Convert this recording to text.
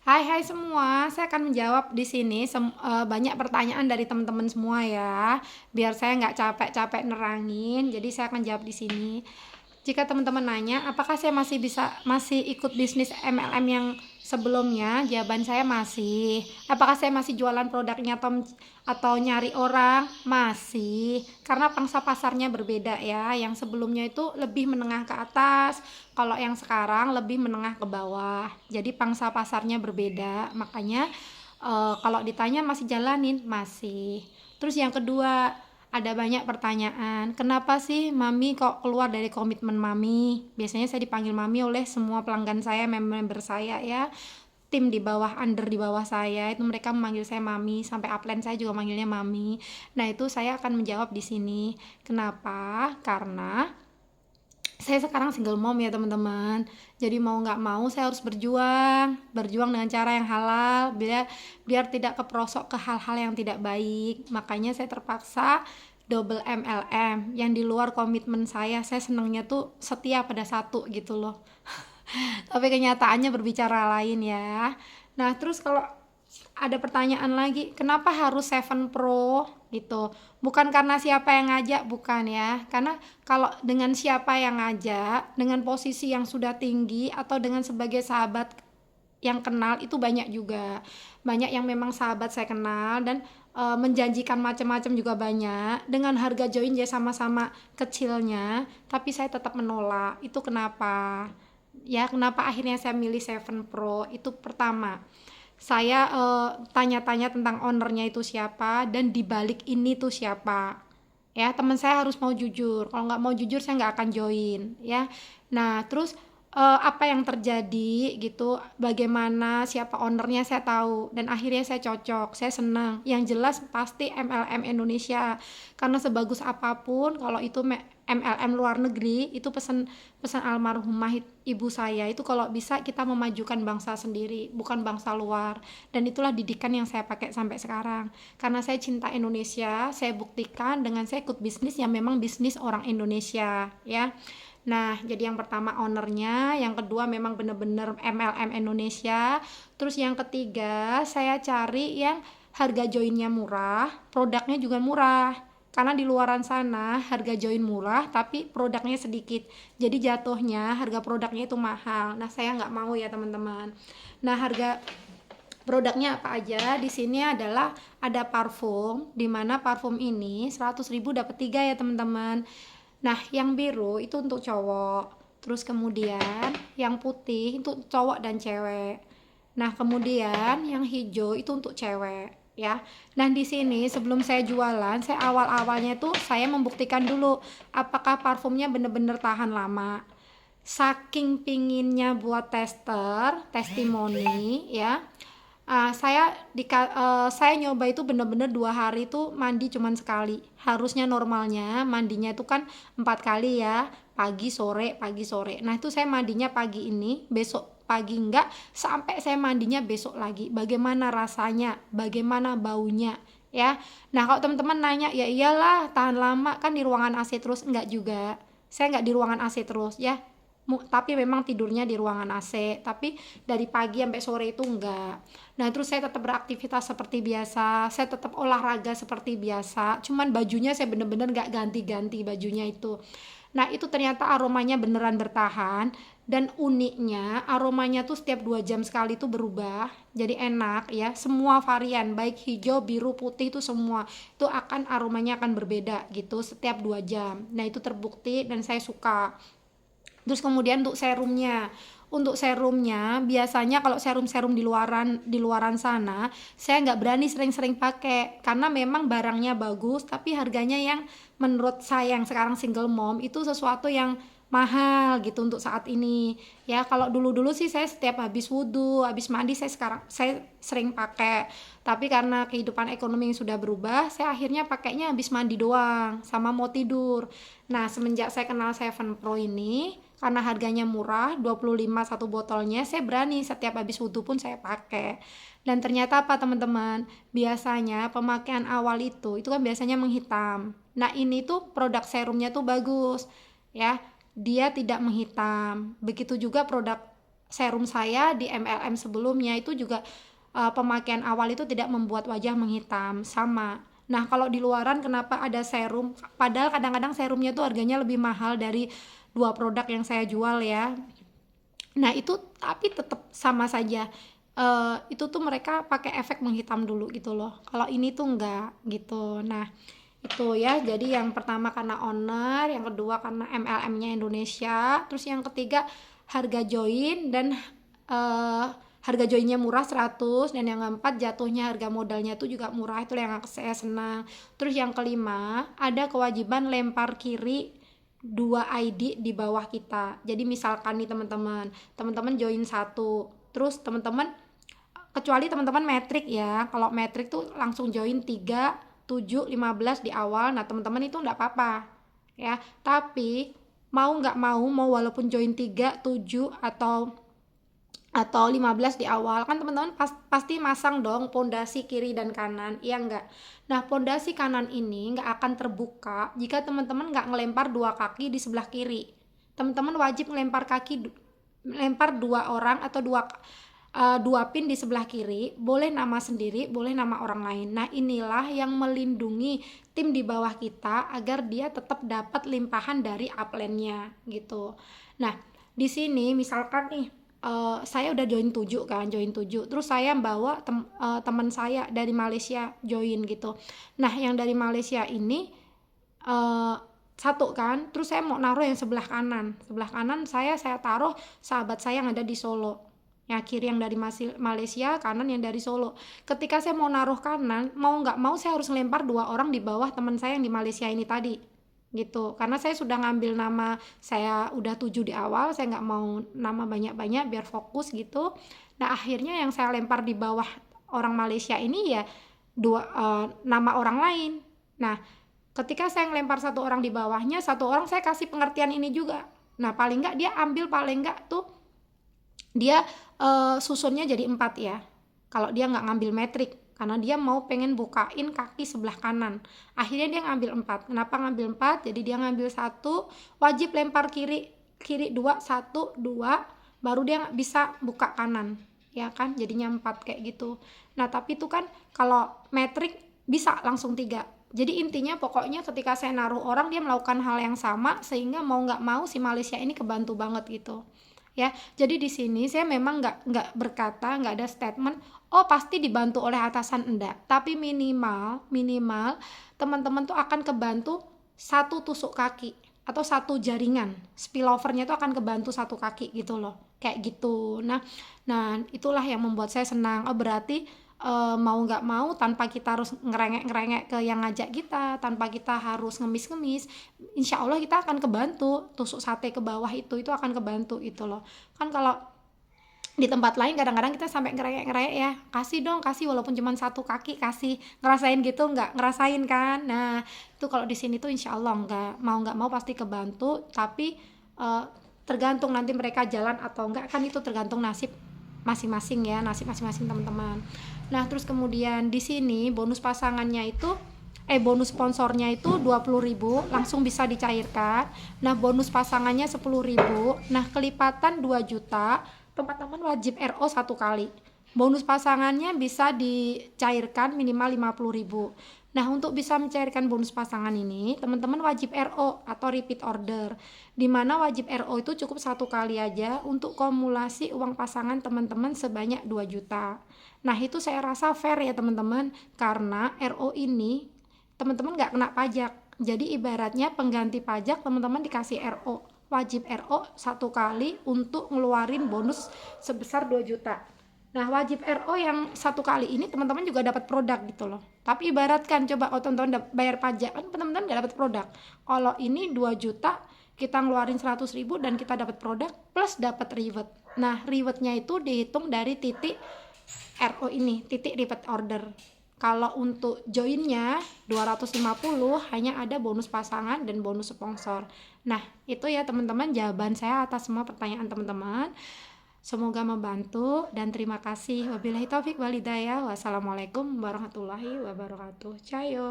Hai hai semua, saya akan menjawab di sini banyak pertanyaan dari teman-teman semua ya. Biar saya nggak capek-capek nerangin, jadi saya akan jawab di sini. Jika teman-teman nanya, apakah saya masih ikut bisnis MLM yang sebelumnya? Jawaban saya masih. Apakah saya masih jualan produknya atau nyari orang? Masih. Karena pangsa pasarnya berbeda ya. Yang sebelumnya itu lebih menengah ke atas, kalau yang sekarang lebih menengah ke bawah. Jadi pangsa pasarnya berbeda. Makanya kalau ditanya masih jalanin, masih. Terus yang kedua, ada banyak pertanyaan. Kenapa sih Mami kok keluar dari komitmen Mami? Biasanya saya dipanggil Mami oleh semua pelanggan saya, member saya ya. Tim di bawah, under di bawah saya, itu mereka memanggil saya Mami, sampai upline saya juga manggilnya Mami. Nah, itu saya akan menjawab di sini. Kenapa? Karena saya sekarang single mom ya teman-teman, jadi mau nggak mau saya harus berjuang dengan cara yang halal, biar tidak keprosok ke hal-hal yang tidak baik. Makanya saya terpaksa double MLM yang di luar komitmen saya senengnya tuh setia pada satu gitu loh. Tapi kenyataannya berbicara lain ya. Nah, terus kalau ada pertanyaan lagi, kenapa harus Seven Pro gitu? Bukan karena siapa yang ngajak, bukan ya. Karena kalau dengan siapa yang ngajak, dengan posisi yang sudah tinggi atau dengan sebagai sahabat yang kenal itu banyak juga. Banyak yang memang sahabat saya kenal dan menjanjikan macam-macam juga banyak dengan harga join ya sama-sama kecilnya, tapi saya tetap menolak. Itu kenapa? Ya, kenapa akhirnya saya milih Seven Pro? Itu pertama, saya tanya-tanya tentang ownernya itu siapa dan dibalik ini tuh siapa. Ya, teman saya harus mau jujur. Kalau nggak mau jujur saya nggak akan join ya. Nah, terus apa yang terjadi gitu, bagaimana, siapa ownernya saya tahu, dan akhirnya saya cocok, saya senang. Yang jelas pasti MLM Indonesia, karena sebagus apapun kalau itu MLM luar negeri, itu pesan pesan almarhumah ibu saya itu, kalau bisa kita memajukan bangsa sendiri, bukan bangsa luar. Dan itulah didikan yang saya pakai sampai sekarang, karena saya cinta Indonesia. Saya buktikan dengan saya ikut bisnis yang memang bisnis orang Indonesia ya. Nah, jadi yang pertama ownernya, yang kedua memang bener-bener MLM Indonesia, terus yang ketiga saya cari yang harga joinnya murah, produknya juga murah. Karena di luaran sana harga join murah tapi produknya sedikit. Jadi jatuhnya harga produknya itu mahal. Nah, saya nggak mau ya teman-teman. Nah, harga produknya apa aja di sini adalah ada parfum, di mana parfum ini 100.000 dapat 3 ya teman-teman. Nah, yang biru itu untuk cowok, terus kemudian yang putih itu cowok dan cewek. Nah, kemudian yang hijau itu untuk cewek ya. Nah, di sini sebelum saya jualan, saya awal-awalnya tuh saya membuktikan dulu apakah parfumnya bener-bener tahan lama. Saking pinginnya buat tester, testimoni ya. Saya nyoba itu bener-bener 2 hari itu mandi cuman sekali. Harusnya normalnya mandinya itu kan 4 kali ya, pagi sore. Nah, itu saya mandinya pagi ini, besok pagi enggak, sampai saya mandinya besok lagi. Bagaimana rasanya, bagaimana baunya ya. Nah, kalau teman-teman nanya, ya iyalah tahan lama kan di ruangan AC terus. Enggak juga, saya enggak di ruangan AC terus ya, tapi memang tidurnya di ruangan AC, tapi dari pagi sampai sore itu enggak. Nah, terus saya tetap beraktivitas seperti biasa, saya tetap olahraga seperti biasa, cuman bajunya saya bener-bener enggak ganti-ganti bajunya itu. Nah, itu ternyata aromanya beneran bertahan, dan uniknya aromanya tuh setiap 2 jam sekali tuh berubah, jadi enak ya. Semua varian baik hijau, biru, putih itu semua itu aromanya akan berbeda gitu setiap 2 jam. Nah, itu terbukti dan saya suka. Terus kemudian untuk serumnya biasanya kalau serum-serum di luaran sana saya nggak berani sering-sering pakai, karena memang barangnya bagus tapi harganya yang menurut saya yang sekarang single mom itu sesuatu yang mahal gitu untuk saat ini ya. Kalau dulu-dulu sih saya setiap habis wudhu, habis mandi, saya sering pakai, tapi karena kehidupan ekonomi yang sudah berubah, saya akhirnya pakainya habis mandi doang sama mau tidur. Nah, semenjak saya kenal Seven Pro ini, karena harganya murah, 25 satu botolnya, saya berani setiap habis wudhu pun saya pakai. Dan ternyata apa teman-teman? Biasanya pemakaian awal itu kan biasanya menghitam. Nah, ini tuh produk serumnya tuh bagus ya. Dia tidak menghitam. Begitu juga produk serum saya di MLM sebelumnya itu juga pemakaian awal itu tidak membuat wajah menghitam, sama. Nah, kalau di luaran kenapa ada serum? Padahal kadang-kadang serumnya tuh harganya lebih mahal dari dua produk yang saya jual ya. Nah, itu tapi tetap sama saja. Itu tuh mereka pakai efek menghitam dulu gitu loh. Kalau ini tuh enggak gitu. Nah, itu ya. Jadi yang pertama karena owner, yang kedua karena MLM-nya Indonesia, terus yang ketiga harga join dan eh, harga joinnya murah 100, dan yang keempat jatuhnya harga modalnya tuh juga murah, itu yang saya senang. Terus yang kelima ada kewajiban lempar kiri 2 ID di bawah kita. Jadi misalkan nih teman-teman join satu, terus teman-teman, kecuali teman-teman metrik ya, kalau metrik tuh langsung join 3, 7, 15 di awal. Nah teman-teman itu enggak apa-apa ya, tapi mau nggak mau walaupun join 3, 7 atau 15 di awal, kan teman-teman pasti masang dong pondasi kiri dan kanan, iya enggak? Nah, pondasi kanan ini nggak akan terbuka jika teman-teman nggak ngelempar 2 kaki di sebelah kiri. Teman-teman wajib melempar 2 orang atau dua pin di sebelah kiri, boleh nama sendiri, boleh nama orang lain. Nah, inilah yang melindungi tim di bawah kita agar dia tetap dapat limpahan dari upline-nya gitu. Nah, di sini misalkan nih saya udah join 7 kan, terus saya bawa teman saya dari Malaysia join gitu. Nah, yang dari Malaysia ini satu kan, terus saya mau naruh yang sebelah kanan saya taruh sahabat saya yang ada di Solo ya, kiri yang dari Malaysia, kanan yang dari Solo. Ketika saya mau naruh kanan, mau nggak mau saya harus ngelempar 2 orang di bawah teman saya yang di Malaysia ini tadi gitu, karena saya sudah ngambil nama, saya udah 7 di awal, saya nggak mau nama banyak-banyak biar fokus gitu. Nah, akhirnya yang saya lempar di bawah orang Malaysia ini ya nama orang lain. Nah, ketika saya ngelempar 1 orang di bawahnya, 1 orang saya kasih pengertian ini juga. Nah, paling nggak dia ambil, paling nggak tuh dia susunnya jadi 4 ya, kalau dia nggak ngambil metrik, karena dia mau pengen bukain kaki sebelah kanan. Akhirnya dia ngambil 4. Kenapa ngambil 4? Jadi dia ngambil 1, wajib lempar kiri 2, 1, 2, baru dia bisa buka kanan ya kan, jadinya 4 kayak gitu. Nah, tapi itu kan kalau metrik bisa langsung 3. Jadi intinya pokoknya ketika saya naruh orang, dia melakukan hal yang sama, sehingga mau nggak mau si Malaysia ini kebantu banget gitu ya. Jadi di sini saya memang nggak berkata, nggak ada statement oh pasti dibantu oleh atasan, enggak, tapi minimal teman-teman tuh akan kebantu 1 tusuk kaki atau 1 jaringan, spillovernya tuh akan kebantu 1 kaki gitu loh, kayak gitu. Nah itulah yang membuat saya senang. Oh berarti mau nggak mau, tanpa kita harus ngerengek ke yang ngajak kita, tanpa kita harus ngemis-ngemis, insya Allah kita akan kebantu. Tusuk sate ke bawah itu akan kebantu itu loh. Kan kalau di tempat lain kadang-kadang kita sampai ngerengek ya, kasih walaupun cuma 1 kaki, kasih, ngerasain gitu, nggak ngerasain kan. Nah itu kalau di sini tuh insya Allah nggak mau pasti kebantu, tapi tergantung nanti mereka jalan atau enggak, kan itu tergantung nasib masing-masing ya, nasib masing-masing teman-teman. Nah terus kemudian di sini bonus pasangannya itu bonus sponsornya itu 20.000 langsung bisa dicairkan. Nah bonus pasangannya 10.000. Nah kelipatan 2 juta, teman-teman wajib RO 1 kali. Bonus pasangannya bisa dicairkan minimal 50.000. Nah untuk bisa mencairkan bonus pasangan ini, teman-teman wajib RO atau repeat order, dimana wajib RO itu cukup 1 kali aja untuk kumulasi uang pasangan teman-teman sebanyak 2 juta. Nah itu saya rasa fair ya teman-teman, karena RO ini teman-teman nggak kena pajak. Jadi ibaratnya pengganti pajak, teman-teman dikasih RO, wajib RO 1 kali untuk ngeluarin bonus sebesar 2 juta. Nah wajib RO yang 1 kali ini teman-teman juga dapat produk gitu loh. Tapi ibaratkan coba kalau teman-teman bayar pajak, kan teman-teman nggak dapat produk. Kalau ini 2 juta kita ngeluarin 100.000 dan kita dapat produk plus dapat reward. Nah rewardnya itu dihitung dari titik RO ini, titik repeat order. Kalau untuk joinnya 250 hanya ada bonus pasangan dan bonus sponsor. Nah itu ya teman-teman jawaban saya atas semua pertanyaan teman-teman. Semoga membantu dan terima kasih. Wabillahi taufik wal hidayah. Wassalamualaikum warahmatullahi wabarakatuh. Cayo.